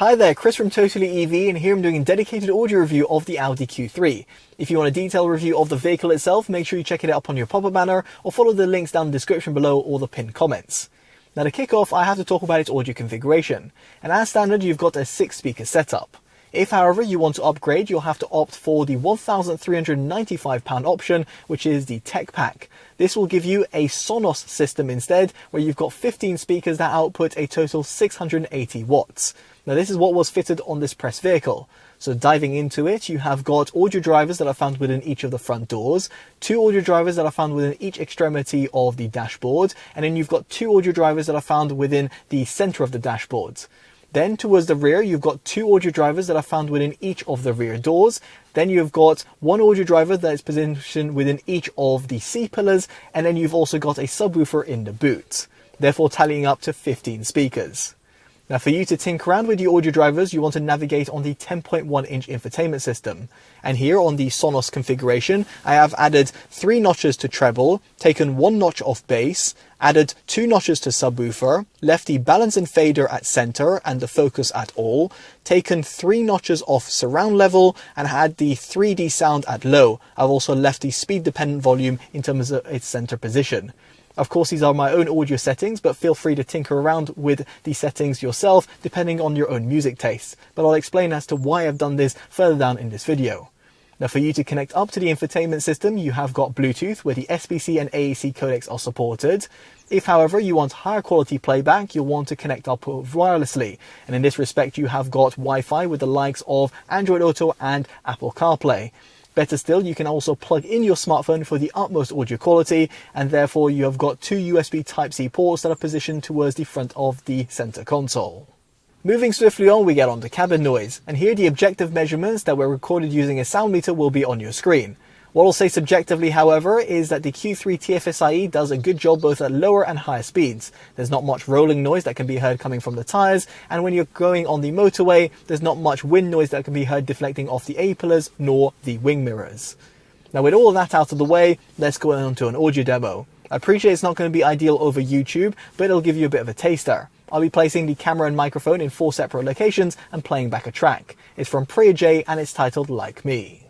Hi there, Chris from TotallyEV, and here I'm doing a dedicated audio review of the Audi Q3. If you want a detailed review of the vehicle itself, make sure you check it out up on your pop-up banner, or follow the links down in the description below or the pinned comments. Now to kick off, I have to talk about its audio configuration, and as standard you've got a 6-speaker setup. If however you want to upgrade, you'll have to opt for the £1,395 option, which is the Tech Pack. This will give you a Sonos system instead, where you've got 15 speakers that output a total 680 watts. Now this is what was fitted on this press vehicle. So diving into it, you have got audio drivers that are found within each of the front doors, 2 audio drivers that are found within each extremity of the dashboard, and then you've got 2 audio drivers that are found within the center of the dashboard. Then towards the rear, you've got 2 audio drivers that are found within each of the rear doors. Then you've got 1 audio driver that is positioned within each of the C-pillars, and then you've also got a subwoofer in the boot, therefore tallying up to 15 speakers. Now for you to tinker around with your audio drivers, you want to navigate on the 10.1-inch infotainment system. And here on the Sonos configuration, I have added 3 notches to treble, taken 1 notch off bass, added 2 notches to subwoofer, left the balance and fader at center and the focus at all, taken 3 notches off surround level, and had the 3D sound at low. I've also left the speed dependent volume in terms of its center position. Of course, these are my own audio settings, but feel free to tinker around with the settings yourself, depending on your own music tastes. But I'll explain as to why I've done this further down in this video. Now for you to connect up to the infotainment system, you have got Bluetooth, where the SBC and AAC codecs are supported. If however you want higher quality playback, you'll want to connect up wirelessly. And in this respect, you have got Wi-Fi with the likes of Android Auto and Apple CarPlay. Better still, you can also plug in your smartphone for the utmost audio quality, and therefore you have got 2 USB Type-C ports that are positioned towards the front of the center console. Moving swiftly on, we get on to cabin noise, and here the objective measurements that were recorded using a sound meter will be on your screen. What I'll say subjectively, however, is that the Q3 TFSI does a good job both at lower and higher speeds. There's not much rolling noise that can be heard coming from the tyres, and when you're going on the motorway, there's not much wind noise that can be heard deflecting off the A-pillars nor the wing mirrors. Now with all of that out of the way, let's go on to an audio demo. I appreciate it's not going to be ideal over YouTube, but it'll give you a bit of a taster. I'll be placing the camera and microphone in 4 separate locations and playing back a track. It's from Priya J and it's titled Like Me.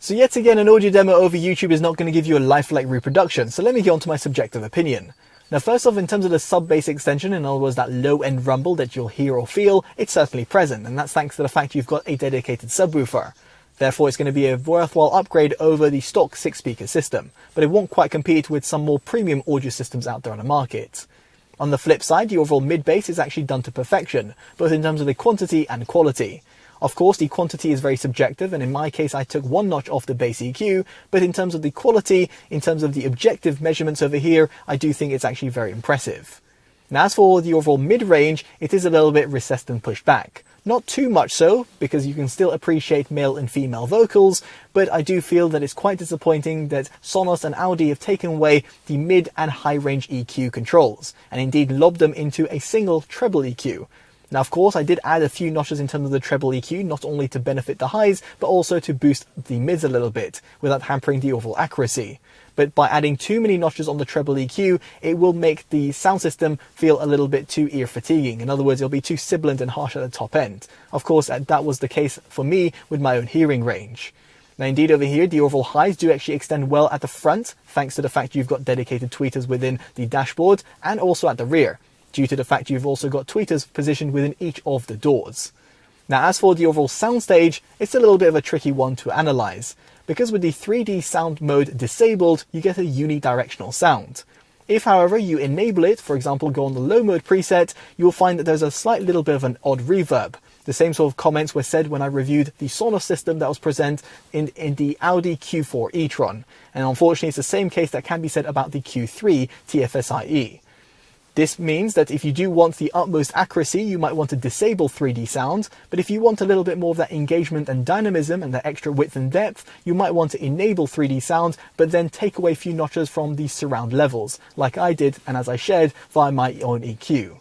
So yet again, an audio demo over YouTube is not going to give you a lifelike reproduction, so let me get on to my subjective opinion. Now first off, in terms of the sub-bass extension, in other words that low-end rumble that you'll hear or feel, it's certainly present, and that's thanks to the fact you've got a dedicated subwoofer. Therefore it's going to be a worthwhile upgrade over the stock 6-speaker system, but it won't quite compete with some more premium audio systems out there on the market. On the flip side, the overall mid-bass is actually done to perfection, both in terms of the quantity and quality. Of course, the quantity is very subjective, and in my case I took 1 notch off the bass EQ, but in terms of the quality, in terms of the objective measurements over here, I do think it's actually very impressive. Now as for the overall mid-range, it is a little bit recessed and pushed back. Not too much so, because you can still appreciate male and female vocals, but I do feel that it's quite disappointing that Sonos and Audi have taken away the mid and high range EQ controls, and indeed lobbed them into a single treble EQ. Now, of course, I did add a few notches in terms of the treble EQ, not only to benefit the highs, but also to boost the mids a little bit, without hampering the overall accuracy. But by adding too many notches on the treble EQ, it will make the sound system feel a little bit too ear fatiguing. In other words, it'll be too sibilant and harsh at the top end. Of course, that was the case for me with my own hearing range. Now, indeed, over here, the overall highs do actually extend well at the front, thanks to the fact you've got dedicated tweeters within the dashboard, and also at the rear, due to the fact you've also got tweeters positioned within each of the doors. Now, as for the overall soundstage, it's a little bit of a tricky one to analyze, because with the 3D sound mode disabled, you get a unidirectional sound. If, however, you enable it, for example, go on the low mode preset, you'll find that there's a slight little bit of an odd reverb. The same sort of comments were said when I reviewed the Sonos system that was present in the Audi Q4 e-tron. And unfortunately, it's the same case that can be said about the Q3 TFSI. This means that if you do want the utmost accuracy, you might want to disable 3D sound, but if you want a little bit more of that engagement and dynamism and that extra width and depth, you might want to enable 3D sound, but then take away a few notches from the surround levels, like I did and as I shared via my own EQ.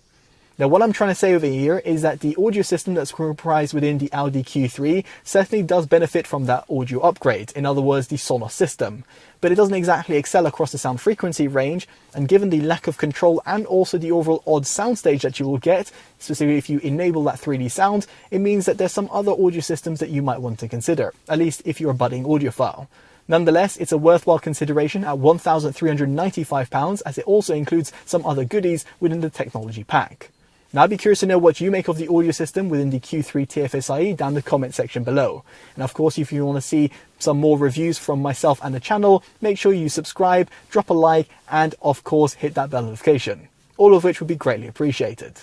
Now, what I'm trying to say over here is that the audio system that's comprised within the Audi Q3 certainly does benefit from that audio upgrade, in other words, the Sonos system. But it doesn't exactly excel across the sound frequency range, and given the lack of control and also the overall odd soundstage that you will get, specifically if you enable that 3D sound, it means that there's some other audio systems that you might want to consider, at least if you're a budding audiophile. Nonetheless, it's a worthwhile consideration at £1,395, as it also includes some other goodies within the technology pack. Now, I'd be curious to know what you make of the audio system within the Q3 TFSI down in the comment section below. And of course, if you want to see some more reviews from myself and the channel, make sure you subscribe, drop a like, and of course, hit that bell notification. All of which would be greatly appreciated.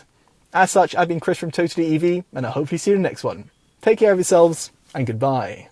As such, I've been Chris from TotallyEV, and I'll hopefully see you in the next one. Take care of yourselves, and goodbye.